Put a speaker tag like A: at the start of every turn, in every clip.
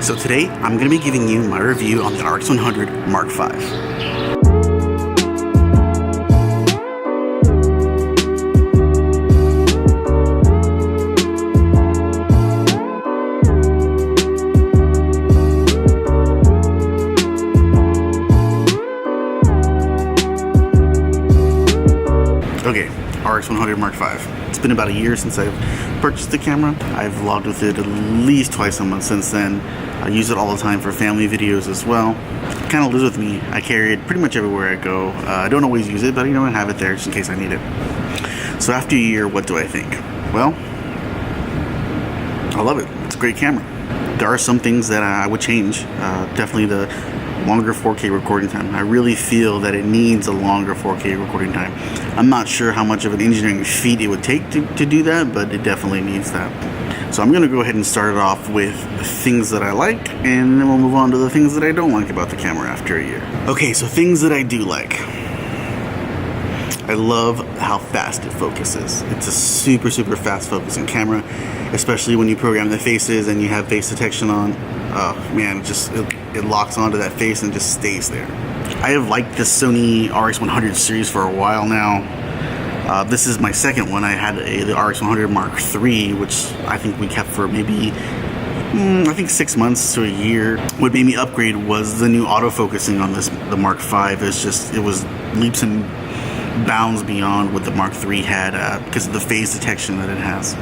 A: So today, I'm going to be giving you my review on the RX100 Mark V. Okay, RX100 Mark V. It's been about a year since I've purchased the camera. I've vlogged with it at least twice a month since then. I use it all the time for family videos as well. It kind of lives with me. I carry it pretty much everywhere I go. I don't always use it, but I have it there just in case I need it. So after a year, what do I think? Well, I love it. It's a great camera. There are some things that I would change. Definitely the longer 4K recording time. I really feel that it needs a longer 4K recording time. I'm not sure how much of an engineering feat it would take to do that, but it definitely needs that. So I'm going to go ahead and start it off with things that I like, and then we'll move on to the things that I don't like about the camera after a year. Okay, so things that I do like. I love how fast it focuses. It's a super fast focusing camera, especially when you program the faces and you have face detection on. Oh man, it locks onto that face and just stays there. I have liked the Sony RX100 series for a while now. This is my second one. I had the RX100 Mark III, which I think we kept for maybe, I think 6 months to a year. What made me upgrade was the new autofocusing on the Mark V. It was leaps and bounds beyond what the Mark III had because of the phase detection that it has.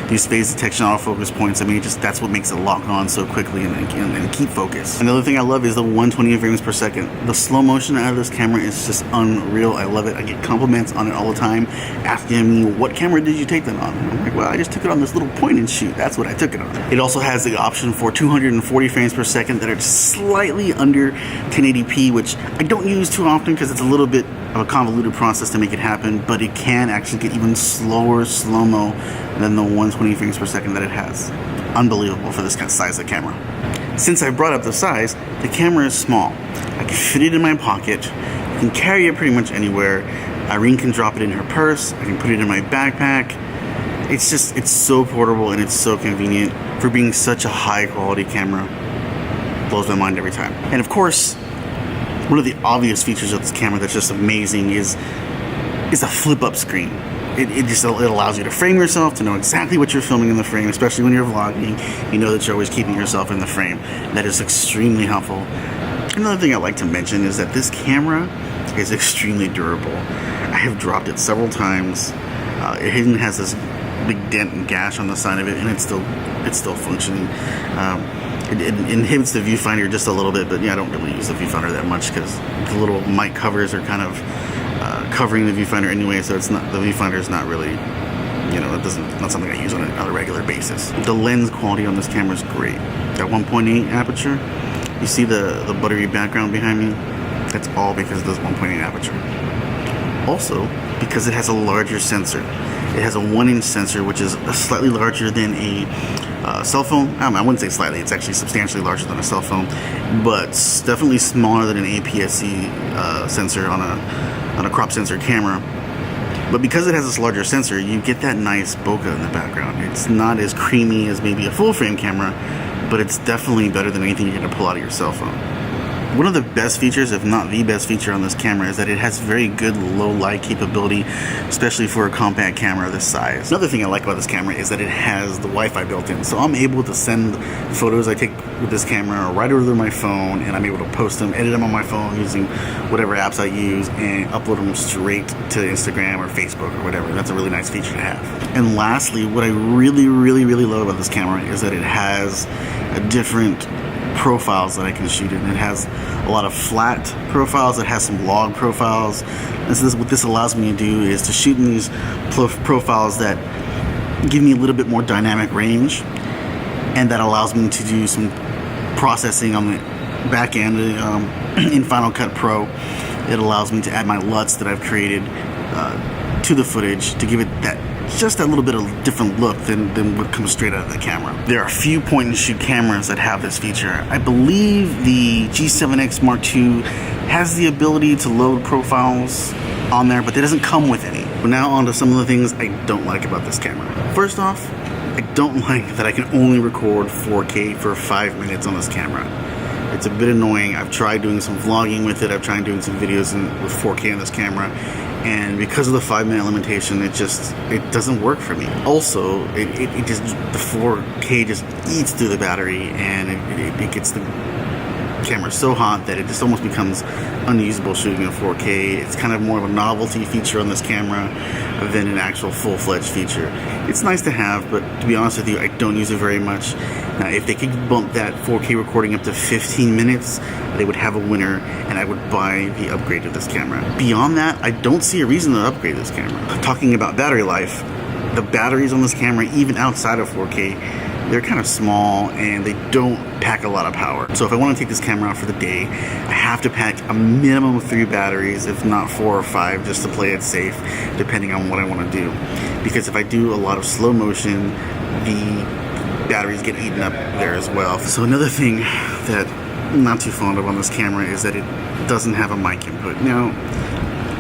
A: These phase detection autofocus points, I mean, that's what makes it lock on so quickly and keep focus. Another thing I love is the 120 frames per second. The slow motion out of this camera is just unreal. I love it. I get compliments on it all the time, asking me, what camera did you take that on? And I'm like, well, I just took it on this little point and shoot. That's what I took it on. It also has the option for 240 frames per second that are just slightly under 1080p, which I don't use too often because it's a little bit of a convoluted process to make it happen, but it can actually get even slower slow-mo than the 120 frames per second that it has. Unbelievable for this kind of size of camera. Since I brought up the size, the camera is small. I can fit it in my pocket. I can carry it pretty much anywhere. Irene can drop it in her purse. I can put it in my backpack. It's so portable and it's so convenient for being such a high quality camera. Blows my mind every time. And of course, one of the obvious features of this camera that's just amazing is a flip-up screen. It allows you to frame yourself, to know exactly what you're filming in the frame, especially when you're vlogging. You know that you're always keeping yourself in the frame. That is extremely helpful. Another thing I like to mention is that this camera is extremely durable. I have dropped it several times. It even has this big dent and gash on the side of it, and it's still functioning. It inhibits the viewfinder just a little bit, but yeah, I don't really use the viewfinder that much because the little mic covers are kind of covering the viewfinder anyway, so the viewfinder is not really, not something I use on a regular basis. The lens quality on this camera is great. That 1.8 aperture, you see the buttery background behind me? That's all because of this 1.8 aperture. Also, because it has a larger sensor. It has a 1-inch sensor, which is slightly larger than a cell phone. I wouldn't say slightly, it's actually substantially larger than a cell phone, but definitely smaller than an APS-C sensor on a crop sensor camera. But because it has this larger sensor, you get that nice bokeh in the background. It's not as creamy as maybe a full-frame camera, but it's definitely better than anything you're going to pull out of your cell phone. One of the best features, if not the best feature on this camera, is that it has very good low light capability, especially for a compact camera this size. Another thing I like about this camera is that it has the Wi-Fi built in, so I'm able to send photos I take with this camera right over my phone, and I'm able to post them, edit them on my phone using whatever apps I use, and upload them straight to Instagram or Facebook or whatever. That's a really nice feature to have. And lastly, what I really love about this camera is that it has a different profiles that I can shoot in. It has a lot of flat profiles. It has some log profiles. What this allows me to do is to shoot in these profiles that give me a little bit more dynamic range, and that allows me to do some processing on the back end in Final Cut Pro. It allows me to add my LUTs that I've created to the footage to give it just a little bit of different look than what comes straight out of the camera. There are a few point and shoot cameras that have this feature. I believe the G7X Mark II has the ability to load profiles on there, but it doesn't come with any. But now on to some of the things I don't like about this camera. First off, I don't like that I can only record 4K for 5 minutes on this camera. It's a bit annoying. I've tried doing some vlogging with it. I've tried doing some videos with 4K on this camera, and because of the 5-minute limitation, it doesn't work for me. Also, it just, the 4K just eats through the battery, and it gets the camera so hot that it just almost becomes unusable shooting in 4K. It's kind of more of a novelty feature on this camera than an actual full-fledged feature. It's nice to have, but to be honest with you, I don't use it very much. Now, if they could bump that 4K recording up to 15 minutes, they would have a winner, and I would buy the upgrade of this camera. Beyond that, I don't see a reason to upgrade this camera. Talking about battery life, the batteries on this camera, even outside of 4K, they're kind of small and they don't pack a lot of power. So if I want to take this camera out for the day, I have to pack a minimum of 3 batteries, if not 4 or 5, just to play it safe, depending on what I want to do. Because if I do a lot of slow motion, the batteries get eaten up there as well. So another thing that I'm not too fond of on this camera is that it doesn't have a mic input. Now,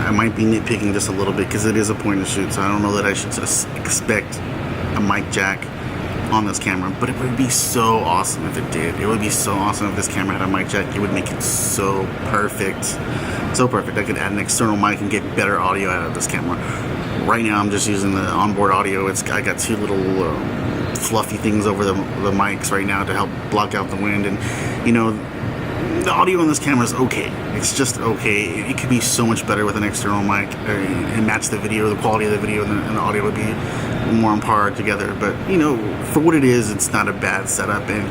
A: I might be nitpicking just a little bit because it is a point and shoot, so I don't know that I should just expect a mic jack on this camera, but it would be so awesome if it did. It would be so awesome if this camera had a mic jack. It would make it so perfect. So perfect. I could add an external mic and get better audio out of this camera. Right now I'm just using the onboard audio. I got 2 little fluffy things over the mics right now to help block out the wind, and you know, the audio on this camera is okay. It's just okay. It could be so much better with an external mic and match the video, the quality of the video and the audio would be more on par together. But you know, for what it is, it's not a bad setup, and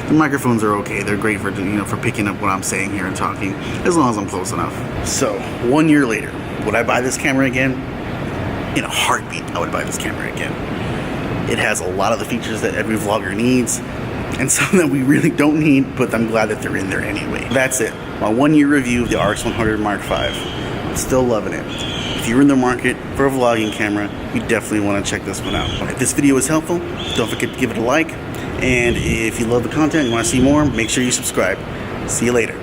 A: the microphones are okay. They're great for, you know, for picking up what I'm saying here and talking, as long as I'm close enough. So 1 year later, would I buy this camera again? In a heartbeat, I would buy this camera again. It has a lot of the features that every vlogger needs, and some that we really don't need, but I'm glad that they're in there anyway. That's it. My 1 year review of the RX100 Mark V. I'm still loving it. If you're in the market for a vlogging camera, you definitely want to check this one out. If this video was helpful, don't forget to give it a like. And if you love the content and you want to see more, make sure you subscribe. See you later.